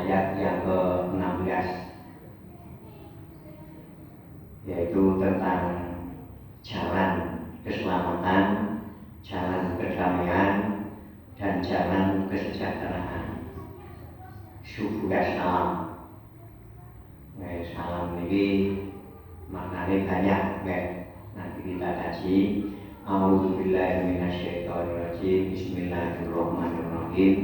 ayat yang ke-16, yaitu tentang jalan keselamatan, jalan kedamaian, dan jalan kesejahteraan. Subuh salam. Salam ini maknanya banyak. Nanti kita kaji. A'udzubillahi minasyaitonirrajim. Bismillahirrahmanirrahim.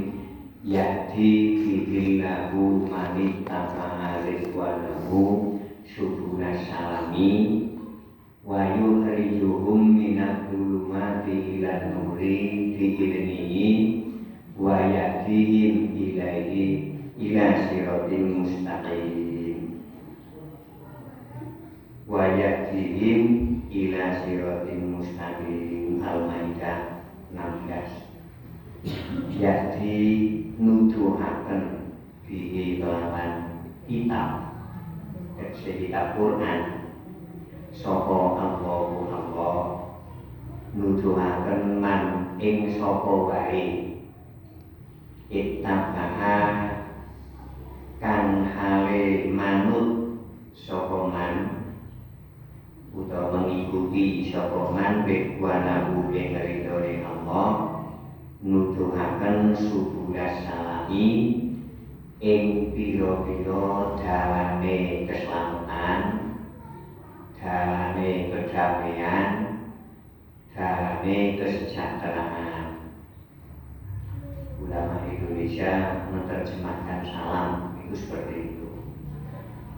Yahdi bihillahu manittaba'a ridwanahu subuhas salami wa yukhrijuhum minadh dhulumati ilan nuri bi'idnihi wa yahdihim ilaihi ila siratin mustaqim wa yahdihim ila siratin mustaqim. Al-Maidah 16. Yahdi nuduhaken bihi kelawan kitab kitab Quran sapa Allah nuduhaken man ing sapa wae ittabaha kang hale manut sapa man utawa mengikuti sapa man ridwanahu ing ridhone Allah nuduhaken subuhas salami ing pira-pira dalane keselamatan, dalane kedamaian, dalane kesejahteraan. Ulama Indonesia menerjemahkan salam itu seperti itu.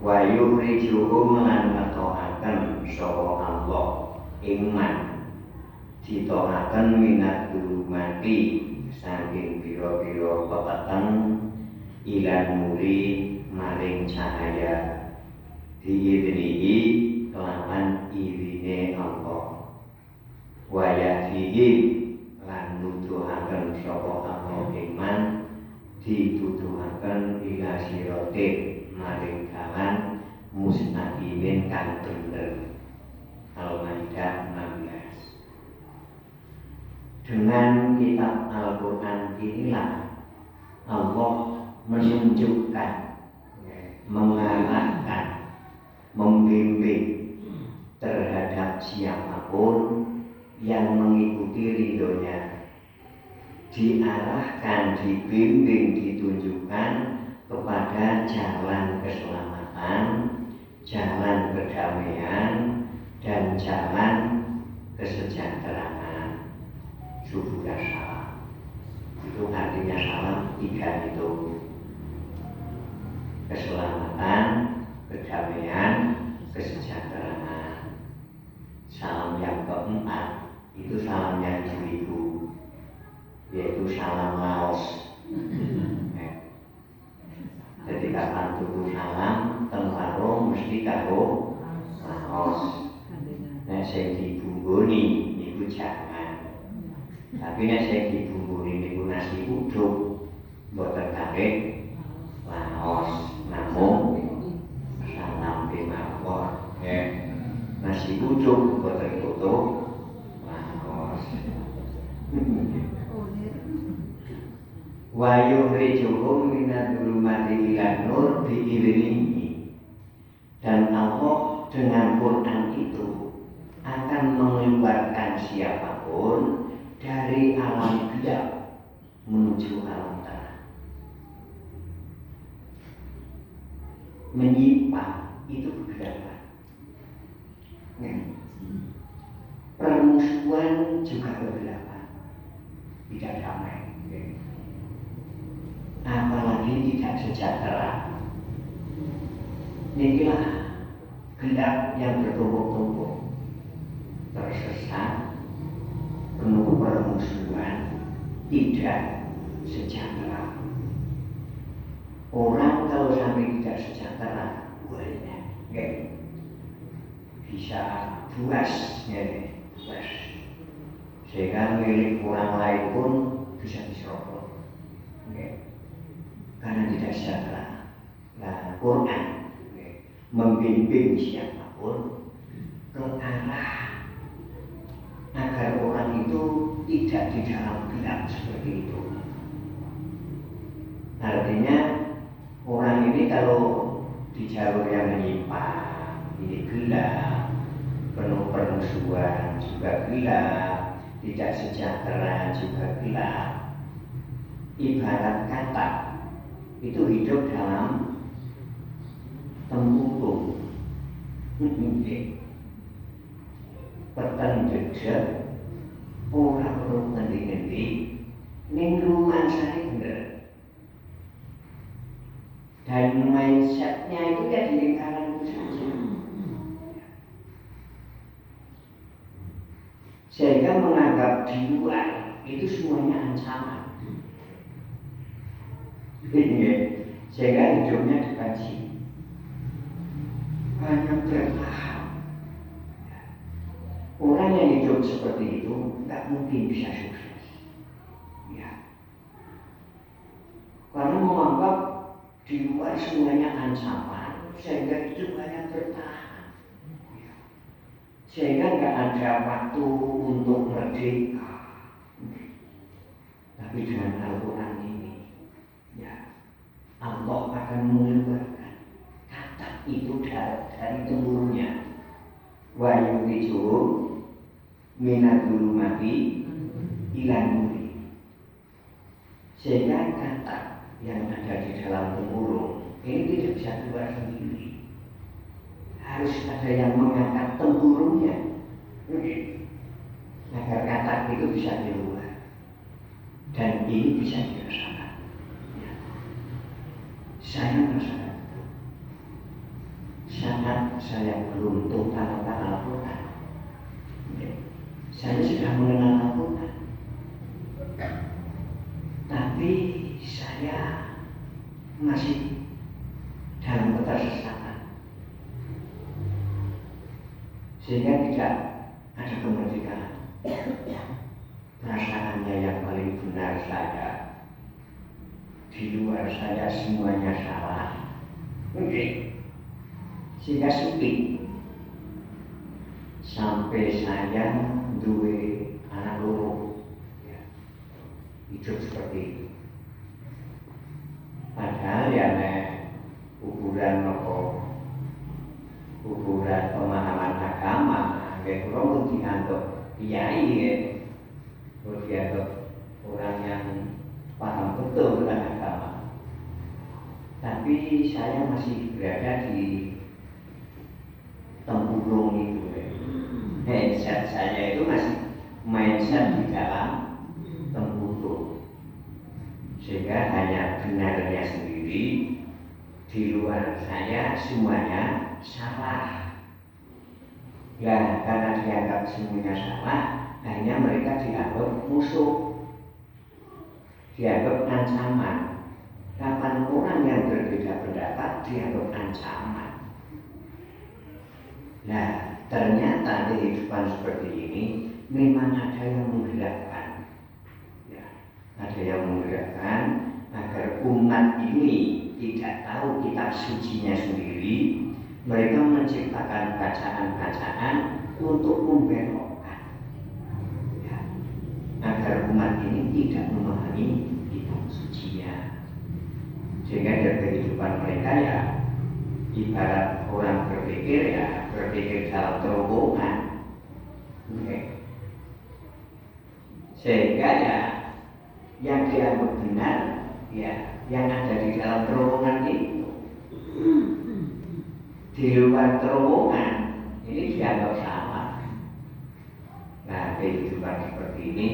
Wa yukhrijuhum lan ngetohaken sapa Allah ing man ditohaken minat mati saking pira-pira pepeten ilan muri maring cahaya diidnihi kelawan irine Allah wa yahdihi lan nuduhaken sapa Allah iman dituduhaken ila siratin maring dalan mustaqimin kang bener. Al-Maidah 16. Dengan kitab Al-Quran inilah Allah menunjukkan, mengarahkan, membimbing terhadap siapapun yang mengikuti ridhonya, diarahkan, dibimbing, ditunjukkan kepada jalan keselamatan, jalan kedamaian, dan jalan kesejahteraan. Subuhas salam itu artinya salam tiga itu: keselamatan, kedamaian, kesejahteraan. Salam yang keempat itu salamnya ibu-ibu, yaitu salam laos. Jadi kapan tuku salam teng warung mesti karo laos. Nek sing dibumbuni niku jangan. Tapi nek sing dibumbuni niku nasi uduk mboten kalih laos, namung salam bimawon. Nasi uduk mboten tutup laos. Wa yukhrijuhum minadh dhulumati ilan nur bi'idnihi. Dan Allah dengan Quran itu akan mengeluarkan siapapun dari alam gelap menuju alam terang. Menyimpang itu kegelapan. Permusuhan juga kegelapan, tidak damai. Apalagi tidak sejahtera. Inilah gelap yang bertumpuk-tumpuk, tersesat, penuh permusuhan, tidak sejahtera. Orang kalau sampai tidak sejahtera, bisa buas, sehingga milik orang lain pun bisa diserobot, karena tidak sejahtera. Nah, Quran membimbing siapapun ke arah agar orang itu tidak di dalam gelap seperti itu. Artinya kalau di jalur yang menyimpang ini gelap, penuh permusuhan juga gelap, tidak sejahtera juga gelap. Ibarat kata itu hidup dalam tempurung. Peteng jejak, orang perlu ngendi-ngendi, ning rumah saya bener. Dan mindsetnya itu ya di lingkaran itu saja. Sehingga menganggap di luar itu semuanya ancaman. Sehingga hidupnya dikaji hanya bertahan. Orang yang hidup seperti itu nggak mungkin bisa sukses. Ya. Karena menganggap di luar semuanya ancaman, sehingga hidup hanya bertahan. Ya. Sehingga nggak ada waktu untuk merdeka. Tapi dengan Al-Quran ini, ya, Allah akan mengeluarkan kata itu dari tempurungnya. Wa yukhrijuhum minadh-dhulumati ilan nuri. Sehingga kata yang ada di dalam tempurung ini tidak bisa keluar sendiri. Harus ada yang mengangkat tempurungnya agar kata itu bisa keluar. Dan ini bisa dirasakan. Ya. Saya merasakan itu. Sangat saya beruntung karena Al-Quran. Ya. Saya sudah mengenal Al-Quran. Tapi saya masih dalam ketersesatan. Sehingga tidak ada kemerdekaan. Perasaannya yang paling benar saya, di luar saya semuanya salah. Sehingga sempit. Sampai saya duwe anak loro, ya, hidup seperti itu. Padahal ya ukuran pemahaman agama, nggak kurang dianggap kiai, ya, dianggap orang yang paham betul tentang agama. Tapi saya masih berada di tempurung itu. Mindset saya itu masih mindset di dalam tempurung. Sehingga hanya benarnya sendiri, di luar saya semuanya salah. Ya, karena dianggap semuanya salah, akhirnya mereka dianggap musuh, dianggap ancaman. Kapan orang yang berbeda pendapat dianggap ancaman. Nah, ternyata kehidupan seperti ini memang ada yang menggerakkan. Ya, ada yang menggerakkan agar umat ini tidak tahu kitab sucinya sendiri. Mereka menciptakan bacaan-bacaan untuk membelokkan, ya, agar umat ini tidak memahami kitab sucinya. Sehingga dari kehidupan mereka ya ibarat orang berpikir dalam terowongan. Okay. Sehingga ya yang dianggap benar ya yang ada di dalam terowongan itu. Di luar terowongan ini dianggap salah. Nah, kehidupan seperti ini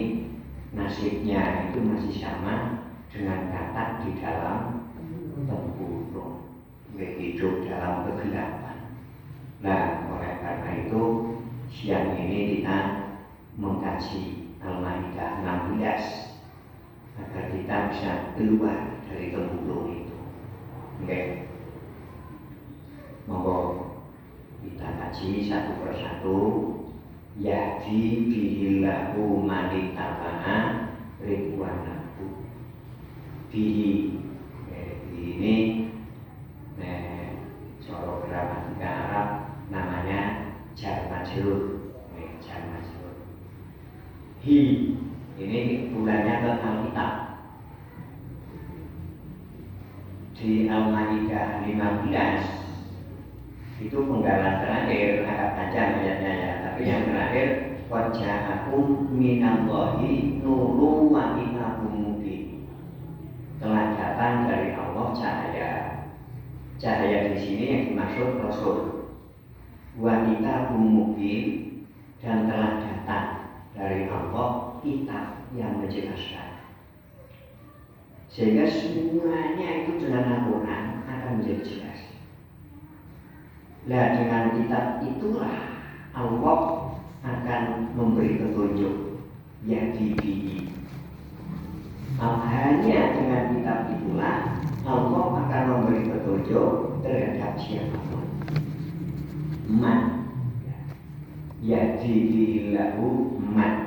nasibnya itu masih sama dengan kata di dalam tempurung, hidup dalam kegelapan. Nah, oleh karena itu siang ini kita mengkaji Al-Maidah 16 agar kita bisa keluar dari tempurung itu. Oke. Monggo kita kaji satu persatu. Yahdi bihillahu manitaba'a ridwanahu. Bihi ini cara gramatika Arab namanya jar majrur. Jar majrur. Hi ini bulannya ke Alkitab. D di Al-Maidah 15 itu penggalan terakhir agak panjang ayatnya ya, tapi yang terakhir waja'akum minallahi nurun wa kitabun mubin. Telah datang dari Allah cahaya. Cahaya di sini yang dimaksud Rasul. Wa kitabun mubin, dan telah datang dari Allah kitab yang menjelaskan. Sehingga semuanya itu dengan Al-Quran akan menjadi jelas. Nah, dengan kitab itulah Allah akan memberi petunjuk yang dibimbing. Hanya dengan kitab itulah Allah akan memberi petunjuk terhadap siapapun. Man, ya dibilahu man,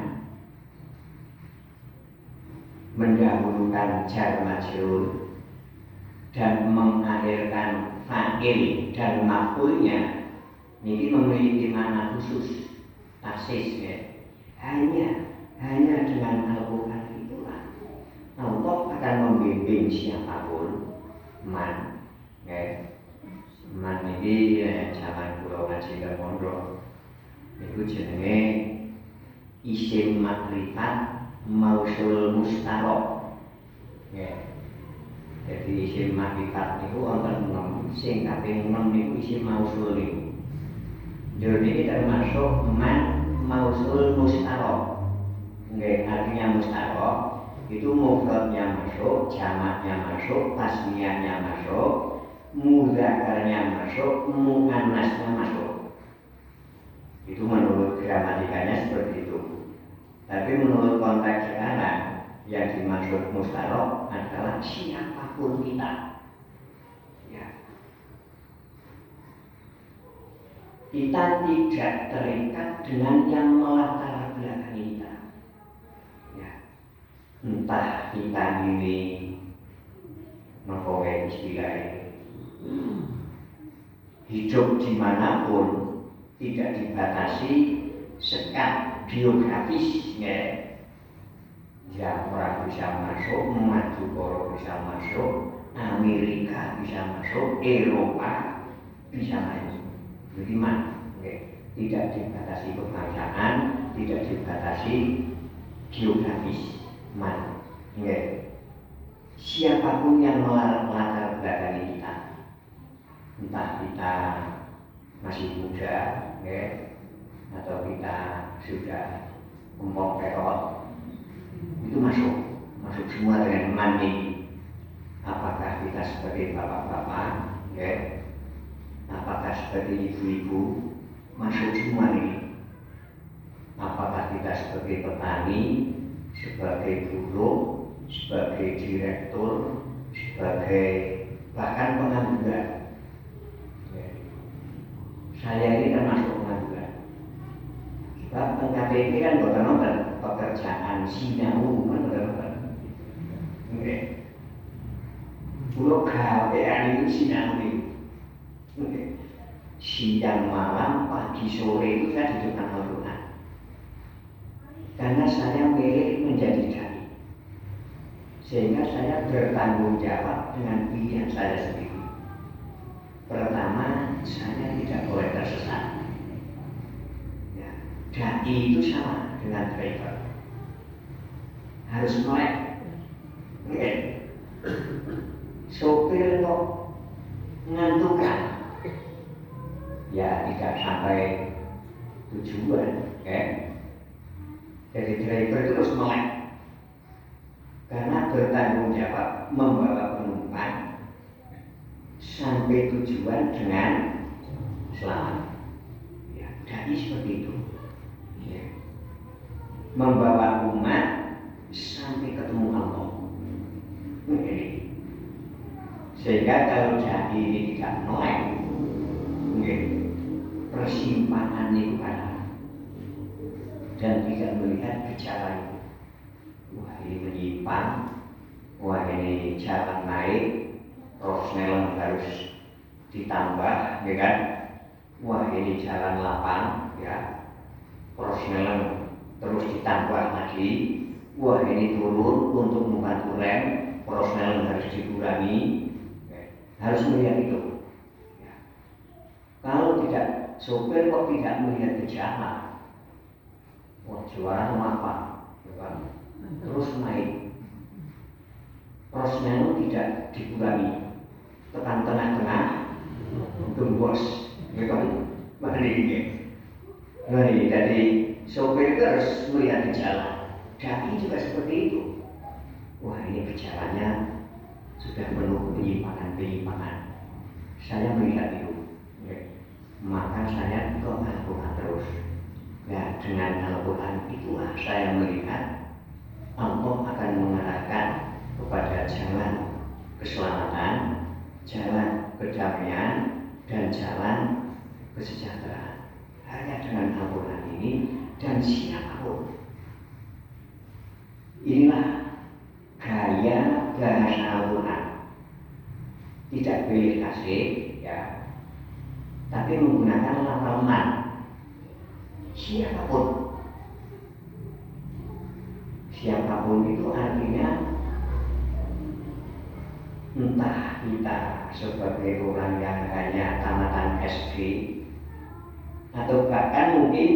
mendahulukan jar majrur dan mengakhirkan fa'il dan maf'ulnya. Ini memiliki makna khusus, taksis ya. Hanya dengan Al-Quran itulah Allah akan membimbing siapapun. Man ya. Man ini ya, zaman kula ngaji ke pondok itu jenenge isim makrifat mausul mustarok ya. Jadi isim makrifat itu wonten 6, sing kaping 6 niku isim mausul niku. Jadi ini termasuk man mausul mustarok. Nggih, artinya mustarok itu mufradnya masuk, jamaknya masuk, tasniyahnya masuk, mudzakarnya masuk, muannasnya masuk. Itu menurut gramatikanya seperti itu. Tapi menurut konteks sekarang yang dimaksud mustarok adalah siapapun kita. Ya. Kita tidak terikat dengan yang melatar belakangi kita. Ya. Entah kita ini mengkawai istilahnya hidup dimanapun, tidak dibatasi sekat geografis ya. Ya, orang bisa masuk, Madukoro bisa masuk, Amerika bisa masuk, Eropa bisa masuk. Jadi tidak dibatasi kebangsaan, tidak dibatasi geografis. Siapapun yang melatar belakangi kita, entah kita masih muda, atau kita sudah empok perot, itu masuk semua dengan mandi. Apakah kita sebagai bapak-bapak, apakah sebagai ibu-ibu, masuk semua ini. Apakah kita sebagai petani, sebagai buruh, sebagai direktur, sebagai bahkan pengangguran. Saya ini termasuk pengangguran. Sebab KPK kan bukan pekerjaan sinau, bukan. Pulau gawean itu sinau itu. Siang malam, pagi sore itu saya di depan Al-Quran. Karena saya milih menjadi dai, sehingga saya bertanggung jawab dengan pilihan saya sendiri. Pertama, saya tidak boleh tersesat. Ya, dai itu sama dengan driver, harus melek. Sopir kok ngantukkan, ya tidak sampai tujuan. Jadi driver itu harus melek, karena bertanggung jawab membawa penumpang sampai tujuan dengan selamat. Ya, dai seperti itu. Ya. Membawa umat sampai ketemu Allah. Sehingga kalau dai ini tidak melek, persimpangan itu ada. Dan tidak melihat gejala itu. Wah, ini menyimpang, wah ini jalan naik, Rosnellen harus ditambah, ya kan? Wah ini jalan lapang, ya, Rosnellen terus ditambah lagi. Wah ini turun untuk membantu rem, Rosnellen harus dikurangi. harus melihat itu. Ya. Kalau tidak, sopir kok tidak melihat gejala, wah juara apa, terus naik, prosnya itu tidak dikurangi, tekan tengah-tengah, gembos, gitu, jadi sopir itu harus melihat gejala. Dai juga seperti itu. Wah ini gejalanya sudah penuh penyimpangan. Saya melihat itu, maka saya ke Al-Quran terus. Nah dengan Al-Quran itulah saya melihat Allah akan mengarahkan kepada jalan keselamatan, jalan kedamaian, dan jalan kesejahteraan. Hanya dengan Al-Quran ini dan siapapun. Inilah gaya bahasa Al-Quran. Tidak pilih kasih, ya, tapi menggunakan lafal man. Siapapun itu artinya entah kita sebagai orang yang hanya tamatan SD atau bahkan mungkin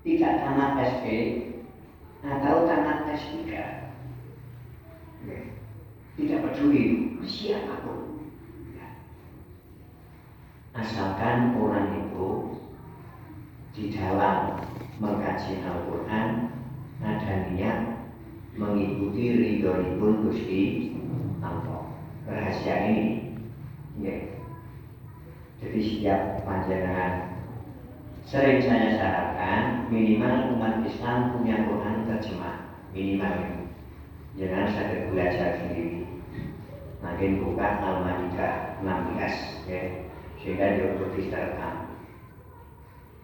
tidak tamat SD atau tamat S3, tidak peduli siapapun, asalkan orang itu di dalam mengkaji Al-Quran ada niat mengikuti ridhoipun Gusti Allah. Rahasia ini, jadi setiap panjenengan sering saya sarankan minimal umat Islam punya Quran terjemah, minimal itu. Jangan saya belajar sendiri. Makin buka Al-Maidah 16, sehingga diikuti terekam.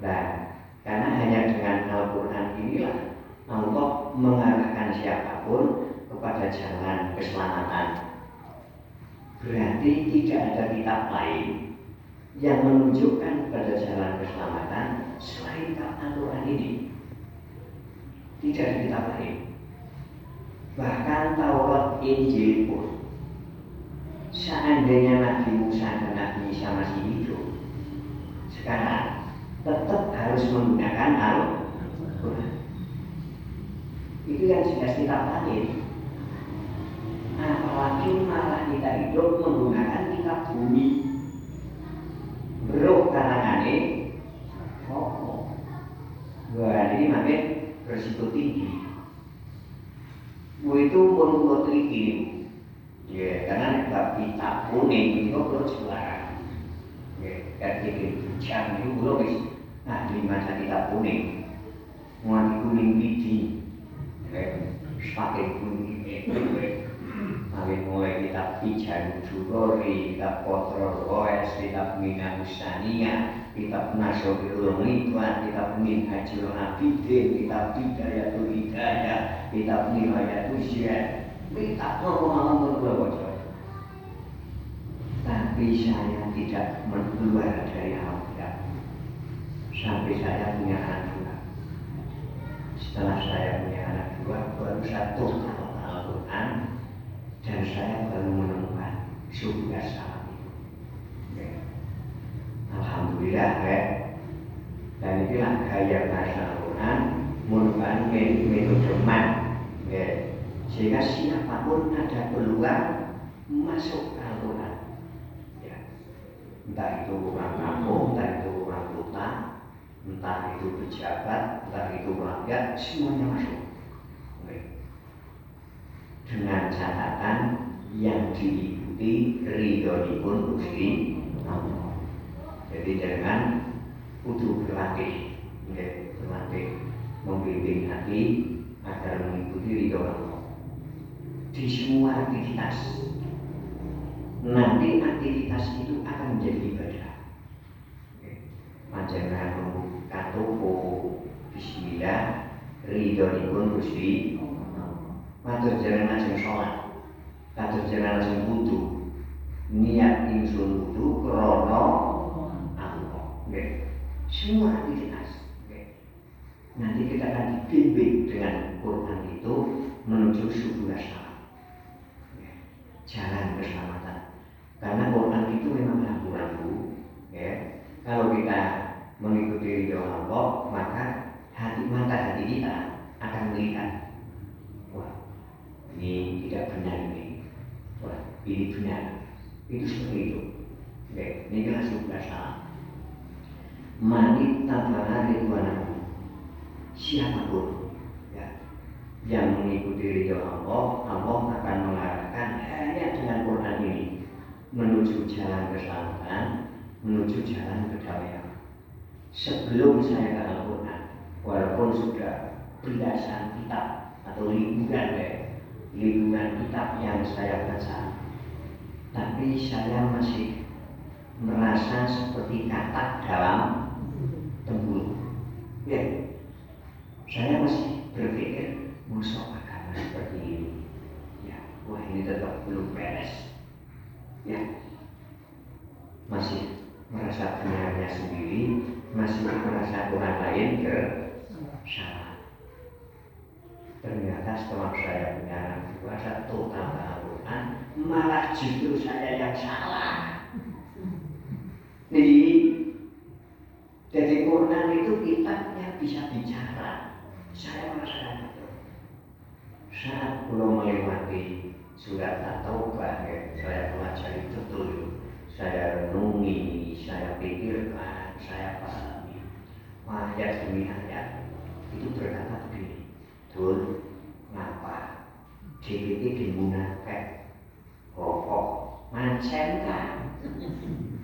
Nah, karena hanya dengan Al-Quran inilah Allah mengarahkan siapapun kepada jalan keselamatan. Berarti tidak ada kitab lain yang menunjukkan pada jalan keselamatan selain Al-Quran ini. Tidak ada kitab lain. Bahkan Taurat, Injil pun, seandainya Nabi Musa dan Nabi Isa masih hidup, sekarang tetap harus menggunakan Al-Quran. Itu yang jelas kitab lain. Apalagi malah kita hidup menggunakan kitab bumi. Beruh karangane, wah ini makin berisiko tinggi. Itu menurut ini, karena kitab kuning itu perlu juara. Kayak jam itu belum bisa. Nah di masa kitab kuning, warna kuning biji, pakai kuning mulai kitab Pijan Jurori, kitab Kontrol OS, kitab Mina Musania, kitab Nasobilul Ridwan, kitab Minhajul Abidin, kitab Hidayatul Hidayah, kitab Nihayatul Syed, kitab ngomong-ngomong bocor. Tapi saya tidak keluar dari Al-Quran sampai saya punya anak dua. Setelah saya punya anak dua, baru satu Al-Quran. Dan saya baru menemukan surga salam itu. Alhamdulillah, dan inilah gaya bahasa Al-Quran merupakan metode man, sehingga siapapun ada peluang masuk Al-Quran. Entah itu orang kampung, entah itu orang kota, entah itu pejabat, entah itu rakyat, semuanya masuk. Dengan catatan yang diikuti ridhoipun Gusti Allah. Jadi jangan kudu berlatih, membimbing hati agar mengikuti ridho Allah di semua aktivitas. Nanti aktivitas itu akan menjadi ibadah. Panjenengan membuka toko, bismillah, ridhoipun Gusti. Matur jalan lajeng sholat, matur jalan lajeng wudu, niat ingsun wudu krana Allah. Semua aktivitas. Nanti kita akan dibimbing dengan Quran itu menuju subul salam, jalan keselamatan. Karena Quran Allah, maka mata hati kita akan melihat, wah ini tidak benar ini, wah ini benar, itu seperti itu. Oke, ini jelas sudah salah. Manit tabaha ridwanahu, siapapun ya, yang mengikuti ridho Allah, Allah akan mengarahkan hanya dengan Quran ini menuju jalan keselamatan, menuju jalan kedamaian. Sebelum saya ke Al-Quran, walaupun sudah belasan kitab atau ribuan kitab yang saya baca, tapi saya masih merasa seperti katak dalam tempurung. Ya, saya masih berpikir musuh agama seperti ini. Ya, wah ini tetap belum beres. Ya, masih merasa benarnya sendiri, masih merasa orang lain salah. Ternyata setelah saya punya puasa total Al-Quran, malah justru saya yang salah. Jadi Quran itu kitabnya bisa bicara. Saya merasakan itu. Saat belum melewati surat At-Taubah, saya pelajari betul, saya renungi, saya pikirkan, saya pahami. Ayat demi ayat itu berkata begini, betul, kenapa DPT dimunafik, mancen kan?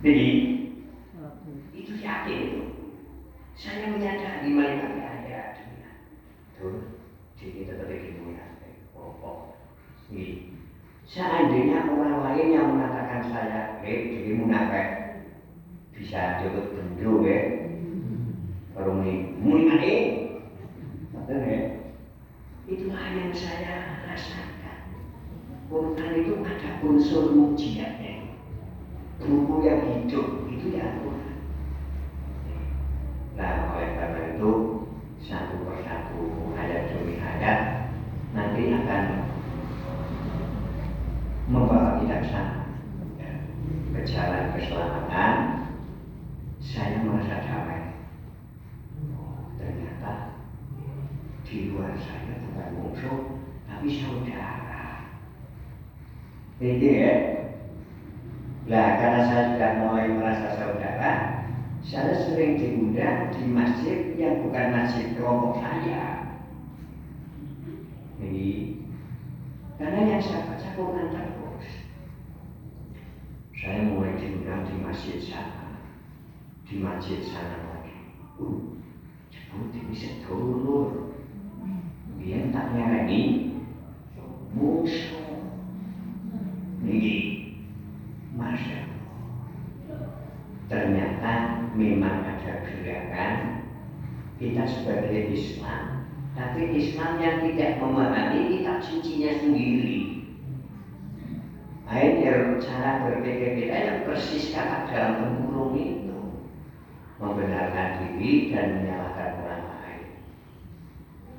Jadi itu yakin itu. Saya menyadari melihat ayat demi ayat, betul, DPT tetap dimunafik, Seandainya orang lain yang mengatakan saya, jadi munafik, bisa jemput bendo, kalau muni itulah yang saya rasakan. Quran itu ada unsur mujizatnya. Buku yang hidup itu ya Quran. Nah, oleh karena itu satu persatu ayat demi ayat nanti akan membawa kita ke sana, ke jalan keselamatan. Saya merasa damai. Ternyata di luar saya bukan musuh, tapi saudara. Itu ya. Nah, karena saya sudah mulai merasa saudara, saya sering diundang di masjid yang bukan masjid kelompok saya. Jadi, karena yang saya baca Quran terus, saya mulai diundang di masjid sana, di masjid sana lagi. Jebut ini sedulur, biar tak nyarani musuh. Ini, Masya Allah. Ternyata memang ada gerakan kita sebagai Islam, tapi Islam yang tidak memahami kitab sucinya sendiri. Akhirnya cara berpikir kita yang persis kata dalam tempurung itu, membenarkan diri dan menyalahkan orang lain.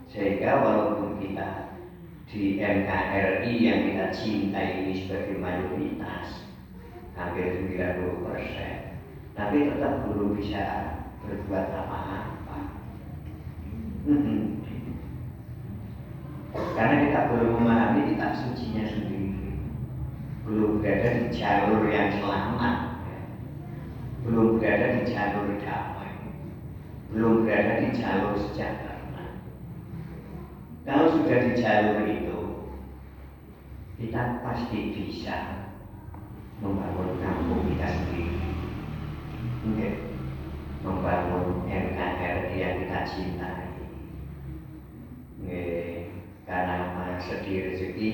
Sehingga walaupun kita di NKRI yang kita cintai ini sebagai mayoritas, hampir 90%, tapi tetap belum bisa berbuat apa-apa. Karena kita belum memahami kitab sucinya sendiri, belum berada di jalur yang selamat, belum berada di jalur damai, belum berada di jalur sejahtera. Kalau sudah di jalur itu, kita pasti bisa membangun kampung kita sendiri, membangun NKRI yang kita cintai. Karena segi rezeki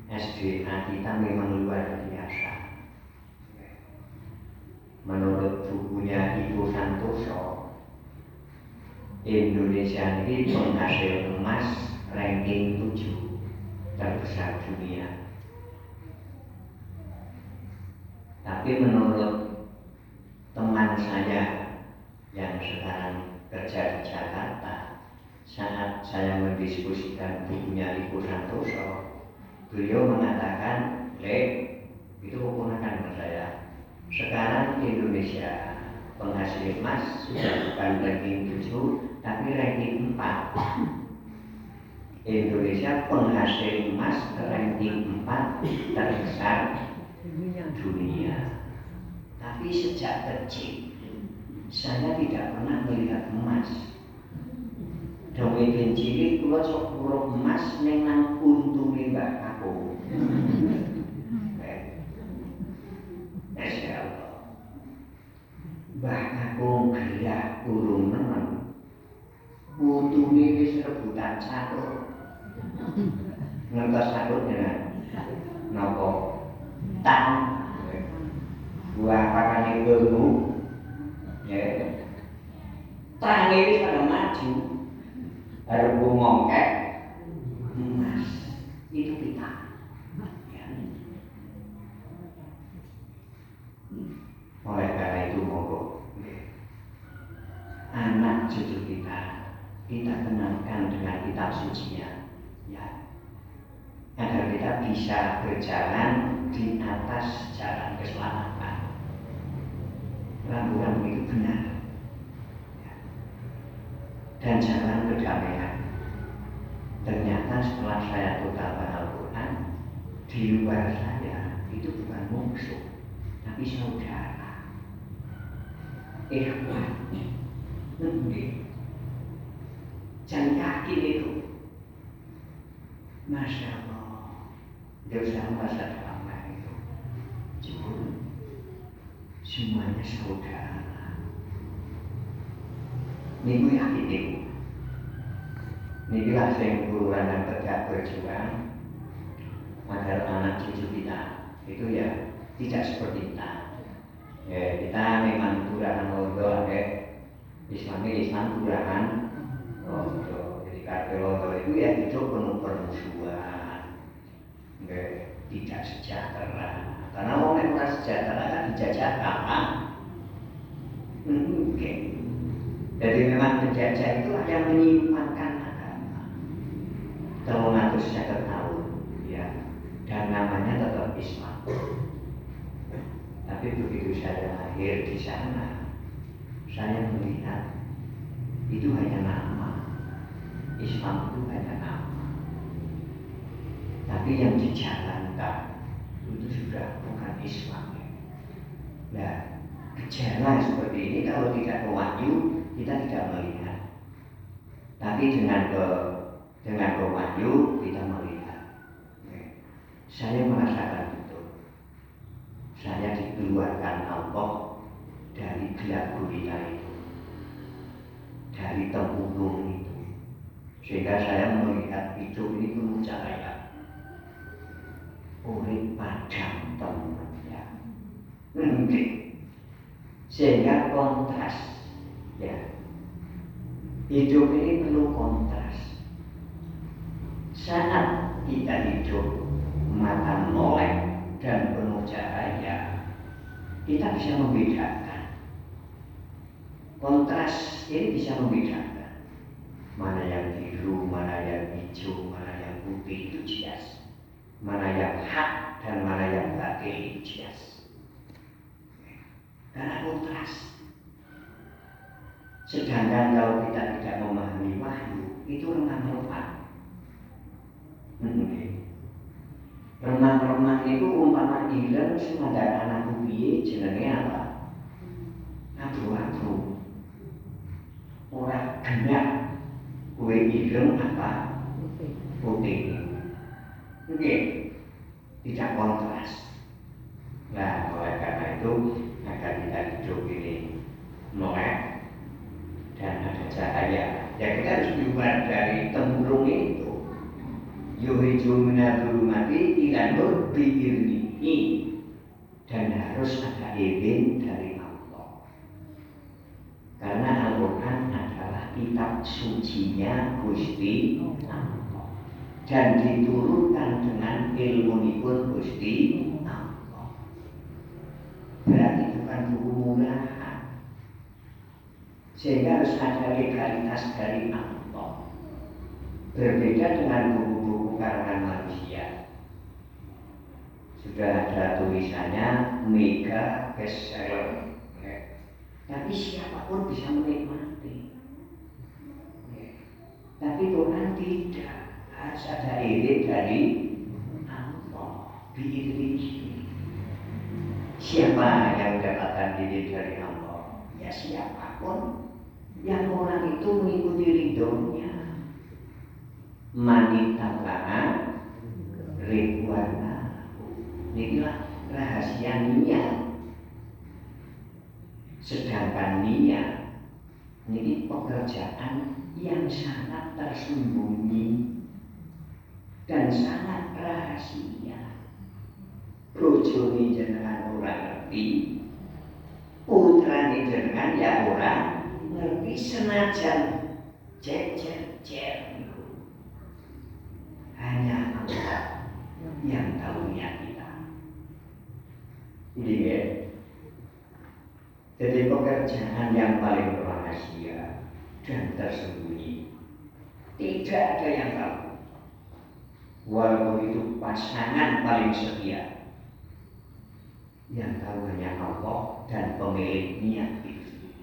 SDA kita memang luar biasa. Menurut bukunya Ibu Santoso, Indonesia ini penghasil emas ranking 7 terbesar dunia. Tapi menurut teman saya yang sekarang kerja di Jakarta, saat saya mendiskusikan bukunya Ibu Santoso, beliau mengatakan, itu keponakan saya. Sekarang Indonesia penghasil emas sudah bukan ranking 7 tapi ranking 4. Indonesia penghasil emas ranking 4 terbesar dunia. Tapi sejak kecil saya tidak pernah melihat emas. Dongeng cilik kula sok weruh emas ning nang untune Mbah Kakung. Masya Allah. Mbah Kakung gerak urung nemen. Untune wis rebutan catur. Ngertos catur jenengan? Napa? Tang. Buah pakane ilmu. Ya. Tang iki pada maju. Arep ngongkek emas. Itu kita. Ya. Oleh karena itu monggo anak cucu kita kenalkan dengan kitab sucinya, ya, agar kita bisa berjalan di atas jalan keselamatan. Rambu-rambu itu benar, ya. Dan jalan kedamaian. Ternyata setelah saya total Al-Quran, di luar saya itu bukan musuh, tapi saudara, ikhwan. Jangan yakin itu. Masya Allah. Dosa masa lama itu jujur semuanya saudara. Niku yakin niku. Nikilah yang buruan dan tegak berjuang agar anak cucu kita itu ya tidak seperti kita. Ya, kita memang kurang lodo, Islam kurang lodo. Jadi kata lodo itu ya hidup penuh permusuhan, tidak sejahtera. Karena orang yang sejahtera kan dijajah kapan? Jadi memang penjajah itu yang menyimpangkan agama 350 tahun, ya, dan namanya tetap Islam. Tapi begitu saya lahir di sana, saya melihat itu hanya nama. Islam itu hanya nama. Tapi yang dijalankan itu sudah bukan Islam. Nah, gejala seperti ini kalau tidak mewahyu, kita tidak melihat. Tapi dengan mewahyu kita melihat. Saya merasakan betul. Saya dikeluarkan Allah dari gelap gulita itu, dari tempurung itu, sehingga saya melihat hidup ini penuh cahaya. Urip padang temannya, sehingga kontras, ya. Hidup ini perlu kontras. Saat kita hidup mata melek dan penuh cahaya, kita bisa membedakan. Kontras ini bisa membedakan mana yang biru, mana yang hijau, mana yang putih, itu jelas. Mana yang hak dan mana yang batil, itu jelas. Karena kontras. Sedangkan kalau kita tidak memahami wahyu, itu remang-remang. Remang-remang itu umpama ilang semada anak piye jenenge apa? Abu-abu. Ora genah kowe ilang apa? Putih. Nggih. Tidak kontras. Nah, oleh karena itu agar kita hidup ini melek dan ada cahaya. Ya kita harus keluar dari tempurung itu. Yuhiju minadulumati ila nur bi'irnihi, dan harus ada izin dari Allah. Karena Al-Quran adalah kitab sucinya Gusti Allah, dan diturunkan dengan ilmu pun Gusti Allah. Berarti bukan buku murahan, sehingga harus ada legalitas dari Allah. Berbeda dengan buku-buku karangan manusia. Sudah ada tulisannya mega bestseller, Tapi siapapun bisa menikmati. Tapi Quran tidak, harus ada izin dari Allah. Biidnihi. Siapa yang mendapatkan izin dari Allah? Ya siapapun yang orang itu mengikuti ridhonya. Manitaba'a ridwana. Inilah rahasia niat. Sedangkan niat ini pekerjaan yang sangat tersembunyi dan sangat rahasia. Bojone jenengan ora ngerti, putrane jenengan ya ora ngerti, senajan jejer itu. Hanya Allah yang tahu niat kita. Ini ya. Jadi pekerjaan yang paling rahasia dan tersembunyi. Tidak ada yang tahu. Walaupun itu pasangan paling setia. Yang tahu hanya Allah dan pemilik niat itu.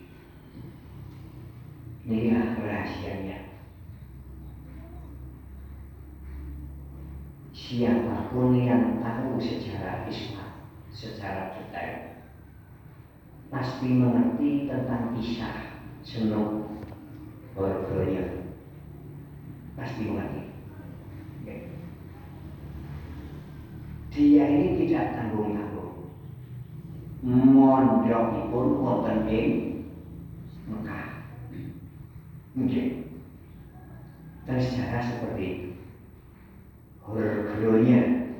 Inilah rahasianya. Siapapun yang tahu sejarah Islam secara detail pasti mengerti tentang kisah Nuh keluarganya. Pasti mengerti. Dia ini tidak tanggung-tanggung. Mondokipun wonten ing Mekah. Mungkin. Dan sejarah seperti itu. Keluarganya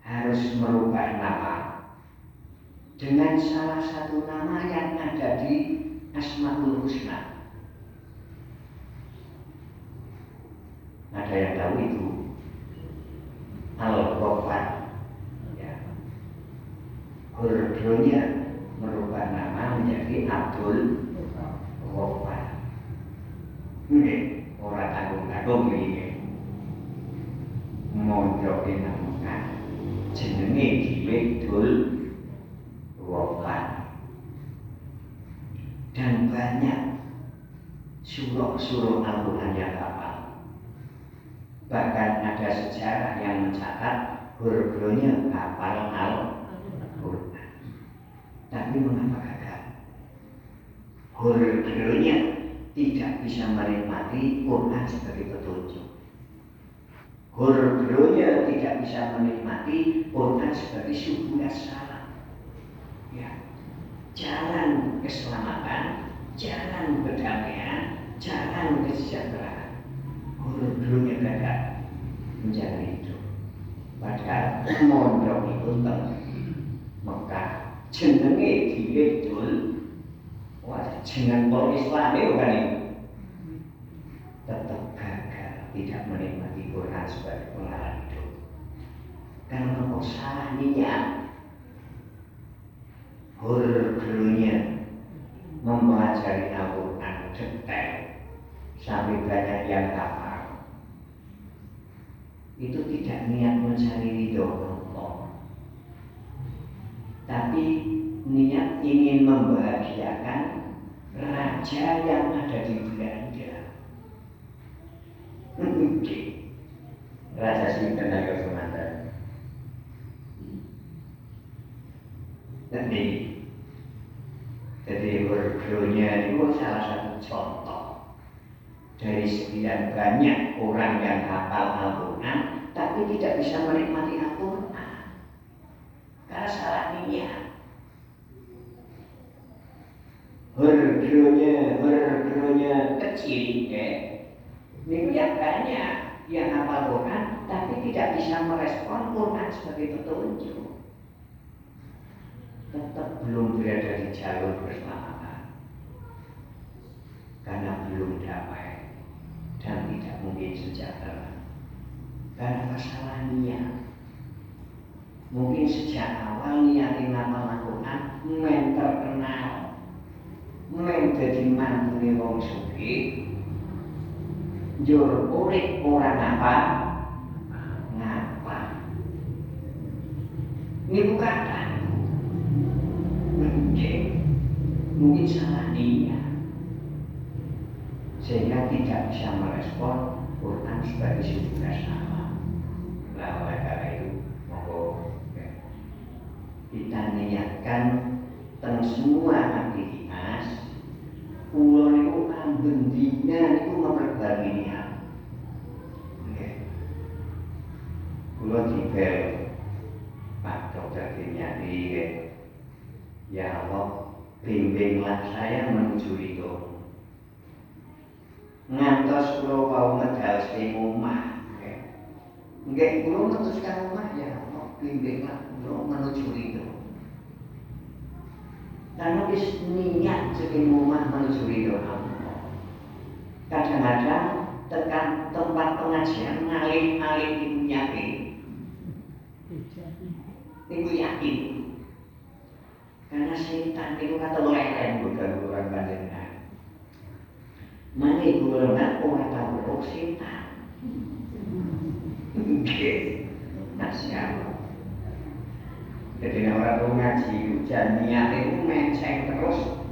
harus merubah nama dengan salah satu nama yang ada di Asmaul Husna. Ada yang tahu itu Al-Ghafar. Ya. Hurufnya merubah nama menjadi Abdul Ghafar. Ini orang tanggung-tanggung ini. Mondok dinamakan jenenge Dul Ghafar. Dan banyak surah-surah Al-Quran yang hafal. Bahkan ada sejarah yang mencatat hurufnya hafal Al-Quran. Tapi mengapa gagal? Hurufnya tidak bisa menikmati Quran sebagai petunjuk. Hurufnya tidak bisa menikmati Quran sebagai subuh salam. Ya. Jalan keselamatan, jalan kedamaian, jalan kesejahteraan. Hurufnya gagal menjadi itu. Padahal mondok itu Mekah jenenge Dul. Wah, jeneng pol Islam itu kan itu. Tetap gagal, tidak menikmati Quran sebagai pengalaman hidup. Karena kok salah niat. Hurufnya mempelajari Al-Quran detail sampai banyak yang hafal. Itu tidak niat mencari ridho Allah, tapi niat ingin membahagiakan raja yang ada di Belanda. Raja Sinten Naga Sumatera. Jadi hurufnya itu salah satu contoh dari sekian banyak orang yang hafal Al-Quran tapi tidak bisa menikmati Al-Quran karena salah niat. Hurufnya kecil, itu yang banyak yang hafal Quran tapi tidak bisa merespon Quran sebagai petunjuk. Tetap belum berada di jalur keselamatan karena belum damai dan tidak mungkin sejahtera karena masalah niat. Mungkin sejak awal niatin ngapal Al-Quran men terkenal, men jadi mantune wong sugih, njur urip ora ngapa. Ini bukan mungkin salah niat, sehingga tidak bisa merespon Quran sebagai sebuah salah. Nah, oleh karena itu, monggo kita niatkan tentang semua aktivitas. Kulo niku ambendina niku memperbarui niat. Kulo dibel Pak Dokter Dinyati, ya Allah, bimbinglah saya menuju itu. Ngantos kulo wau medal sing omah. Nggih, kulo memutuskan omah, ya Allah, bimbinglah kulo menuju itu. Karena wis niat saking omah menuju itu Allah. Kadang-kadang tekan tempat pengajian ngalih-alih iku yakin. Iku yakin. Karena setan itu kata leren bukan orang panjenengan. Mana ibu orang orang tahu setan. Oke, nasihat. Jadi orang tuh ngaji hujan niat itu menceng terus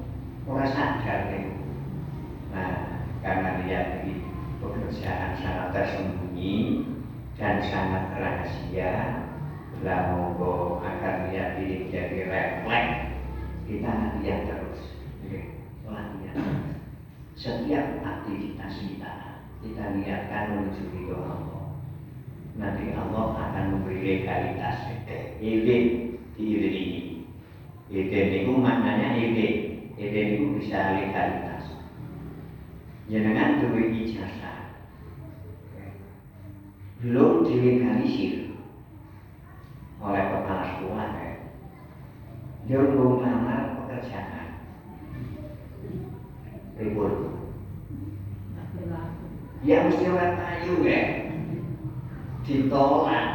orang sadar itu. Nah, karena dia di pekerjaan sangat tersembunyi dan sangat rahasia, lah monggo agar dia jadi refleks, kita latihan terus. Latihan. Setiap aktivitas kita niatkan menuju ridho Allah. Nanti Allah akan memberi legalitas. Izin diiringi. Izin itu maknanya izin. Izin itu bisa legalitas. Jenengan duwe ijazah. Belum dilegalisir oleh kepala sekolah. Dia belum melamar pekerjaan. Ribut. Ya mesti orang payu ditolak.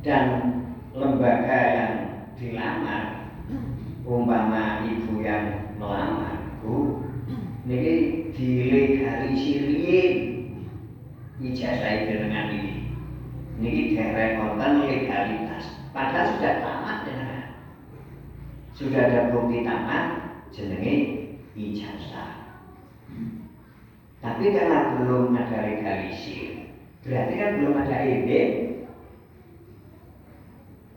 Dan lembaga yang dilamar, umpama ibu yang melamar, Bu, niki dilegalisir ijazah dengan ini. Niki derek konten legalitas. Padahal sudah tamat ya. Sudah ada bukti tamat, jenenge ijazah. Tapi karena belum ada legalisir, berarti kan belum ada izin.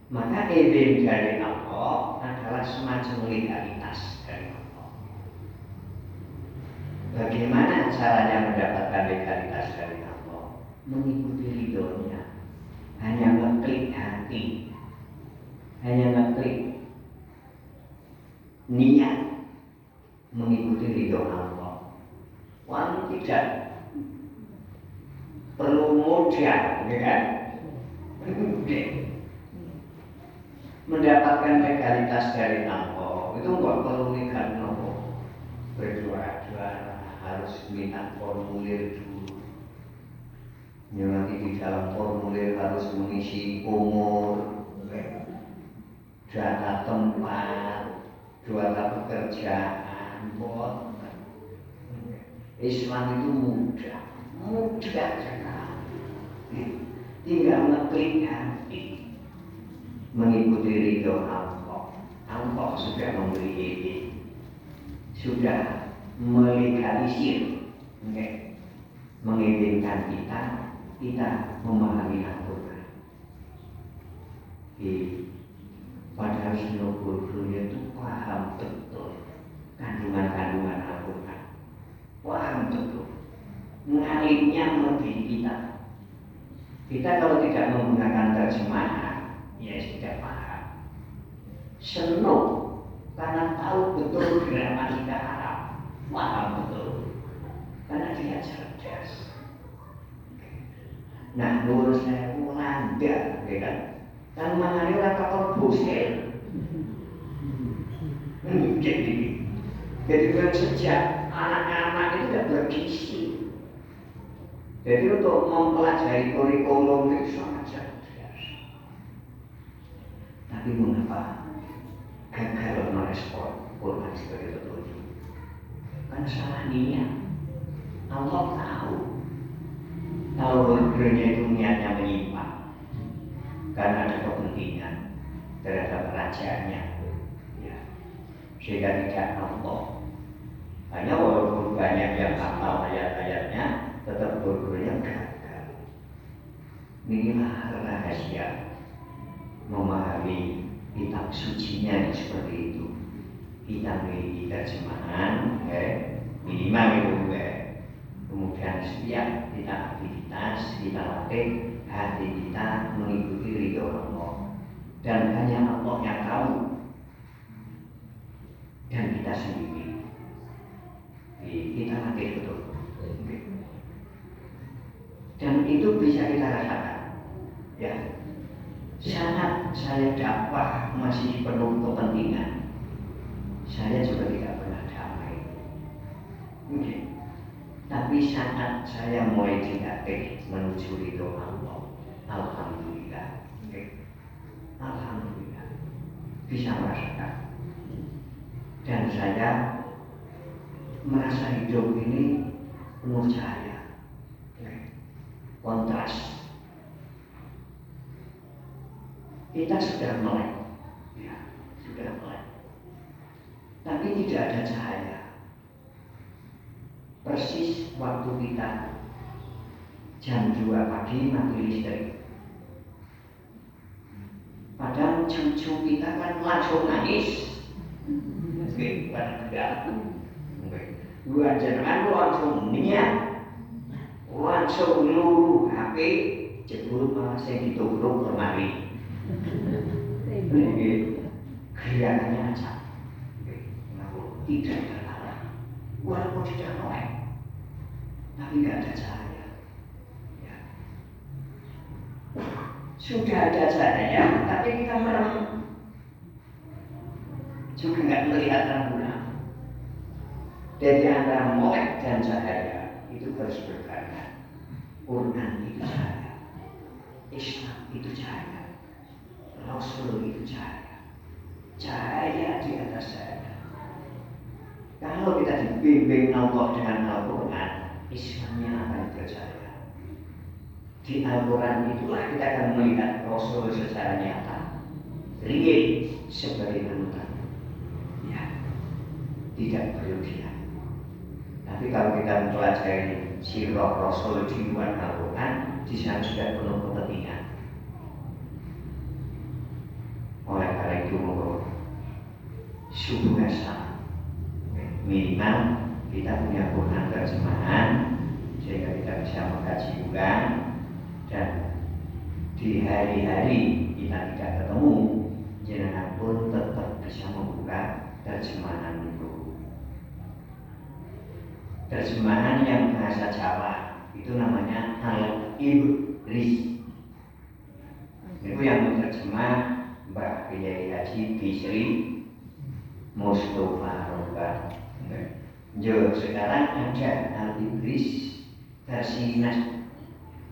Maka izin dari Allah adalah semacam legalitas dari Allah. Bagaimana caranya mendapatkan legalitas dari Allah? Mengikuti ridhonya. Hanya ngeklik hati, hanya ngeklik niat mengikuti ridho Allah. Wah, tidak perlu modal, ya kan? Mendapatkan legalitas dari Allah itu nggak perlu legal nopo, berjuara harus minta formulir dulu. Nanti di dalam formulir harus mengisi umur, data tempat, data pekerjaan, Islam itu mudah sekali. Tinggal ngeklik hati. Mengikuti ridho Allah. Allah sudah memberi izin, sudah melegalisir, mengizinkan kita memahami Al-Quran. Padahal seluruh guru-gurunya itu paham betul kandungan-kandungan Al-Quran, paham betul. Mengalimnya melebihi kita. Kita kalau tidak menggunakan terjemahan, ya tidak paham. Senang karena tahu betul gramatika Arab, paham betul. Karena dia cerdas. Nah, menurut saya Ulanda, ya kan? Kan mangane ora kakor bosel. Jadi kan sejak anak-anak itu tidak bergizi. Jadi untuk mempelajari kurikulum itu sangat cerdas. Tapi mengapa gagal merespon Quran sebagai petunjuk? Kan salah niat. Allah tahu kalau guru-gurunya itu niatnya menyimpang karena ada kepentingan terhadap rajanya, sehingga tidak nampak. Hanya walaupun banyak yang hafal ayat-ayatnya, tetap bodohnya gagal. Inilah rahasia memahami kitab sucinya seperti itu. Kita memiliki terjemahan, minimal itu, kemudian setiap kita aktivitas, kita latih hati kita mengikuti ridho Allah, dan hanya Allah yang tahu, dan kita sendiri. Kita latih betul, dan itu bisa kita rasakan. Ya, saat saya dakwah masih penuh kepentingan, saya juga tidak pernah damai. Mungkin. Tapi saat saya mulai dilatih menuju ridho Allah, alhamdulillah, alhamdulillah bisa merasakan. Dan saya merasa hidup ini penuh cahaya, kontras. Kita sudah melek, ya, sudah melek, tapi tidak ada cahaya. Persis waktu kita jam 2 pagi mati listrik, padahal cucu kita kan langsung nangis. Dua jenengan langsung niat, langsung luruh HP, jebul malah saya ditubruk lemari. Kelihatannya acak, tidak terlarang, walaupun tidak melek, tapi tidak ada cahaya. Ya. Sudah ada cahaya, tapi kita merem, juga nggak melihat rembulan. Dari antara melek dan cahaya itu harus berkarya. Quran itu cahaya, Islam itu cahaya, Rasul itu cahaya, cahaya di atas cahaya. Kalau kita dibimbing Allah dengan Al-Quran, Islamnya akan berjaya. Di Al-Quran itulah kita akan melihat Rasul secara nyata, real sebagai panutan. Ya, tidak berlebihan. Tapi kalau kita mempelajari sirah Rasul di luar Al-Quran, di sana sudah penuh kepentingan. Oleh karena itu, subuh asal minimal kita punya Quran terjemahan sehingga kita bisa mengkaji ulang, dan di hari-hari kita tidak ketemu, jenengan pun tetap bisa membuka terjemahan itu. Terjemahan yang bahasa Jawa itu namanya Al-Ibris. Itu yang menerjemah Mbah Kiai Haji Bisri Mustafa Roba. Jo, sekarang ada Al-Ibris versi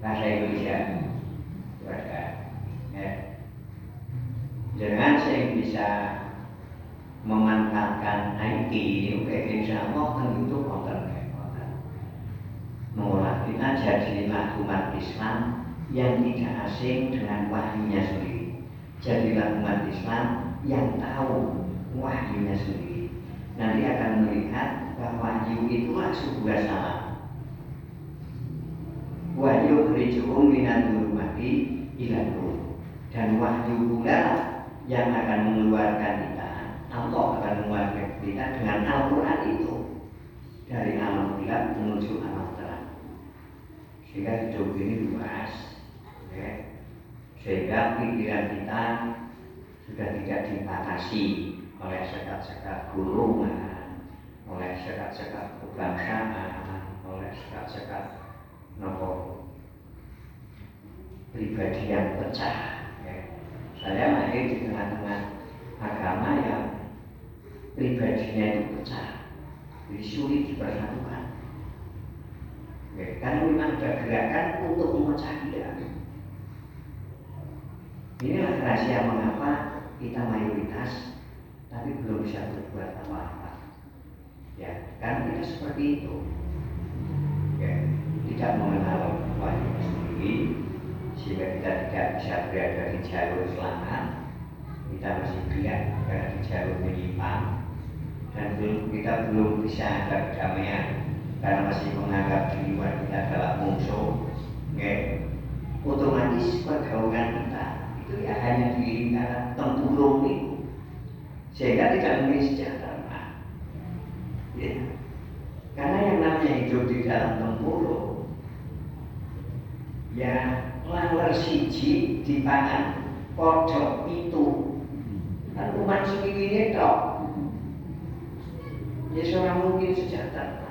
bahasa Indonesia. Ada. Jangan saya bisa memanfaatkan IT ini, insya Allah kan itu konten. Mengolah kita jadi umat Islam yang tidak asing dengan wahyunya sendiri. Jadilah umat Islam yang tahu wahyunya sendiri. Nanti akan melihat bahwa wahyu itulah sebuah salam. Wahyu rijuhum minal dhulumati ilan nur. Dan wahyu pula yang akan mengeluarkan kita. Allah akan mengeluarkan kita dengan Al-Quran itu dari alam gelap menuju alam terang. Sehingga hidup ini luas, ya. Sehingga pikiran kita sudah tidak dibatasi oleh sekat-sekat golongan, oleh sekat-sekat kebangsaan, oleh sekat-sekat pribadi yang pecah. Ya. Saya lahir di tengah-tengah agama yang pribadinya itu pecah, jadi sulit dipersatukan. Ya, karena memang ada gerakan untuk memecah belah. Inilah rahasia mengapa kita mayoritas tapi belum bisa berbuat apa-apa. Ya, karena kita seperti itu. Ya, tidak mengenal wahyu sendiri, sehingga kita tidak bisa berada di jalur selamat. Kita masih gelap berada di jalur menyimpang. dan kita belum bisa ada kedamaian karena masih menganggap diri kita adalah musuh. Otomatis pergaulan kita itu ya hanya di lingkaran tempurung itu, sehingga tidak mungkin sejahtera. Ya. Karena yang namanya hidup di dalam tempurung, ya laler siji di pangan kodok itu kan umat ini tok. Ya seorang mungkin sejahtera.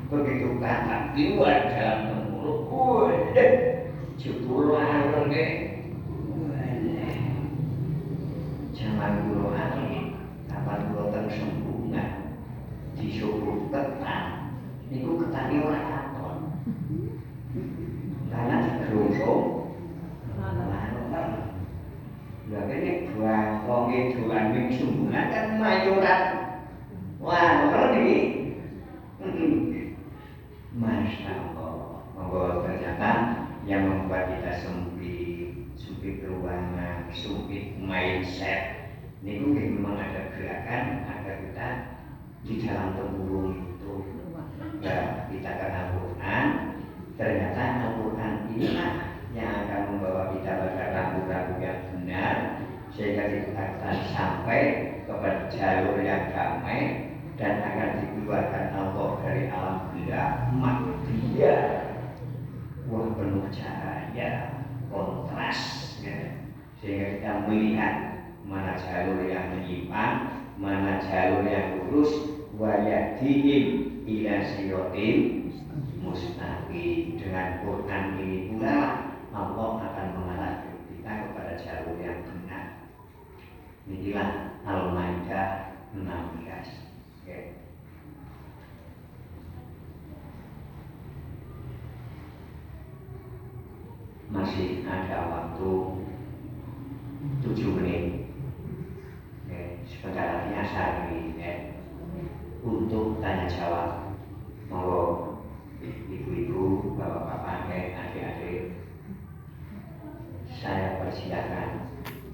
Begitu kata keluar dalam tempurung, jebul laler ke. Zaman dulu hari, kapan dulu tersembungan disuruh ketan, itu ketannya orang katon. Karena digerusung, lalu ini buang kongi jualan ming sembungan kan mayoran. Wah, kalau ini, Masya Allah, bahwa ternyata yang membuat kita sempit ruangan, sempit mindset. Ini memang ada gerakan agar kita di dalam tempurung itu. Ya, kita kenal Al-Quran. Ternyata Al-Quran inilah yang akan membawa kita pada rambu-rambu yang benar, sehingga kita akan sampai kepada jalur yang damai dan akan dikeluarkan Allah dari alam gelap maghfirah. Wah, penuh cahaya, kontras, ya. Sehingga kita melihat mana jalur yang menyimpang, mana jalur yang lurus. Wa yahdihim ila siratin mustaqim. Dengan Quran ini pula Allah akan mengarahkan kita kepada jalur yang benar. Inilah Al-Maidah 16. Okay. Masih ada waktu 7 menit.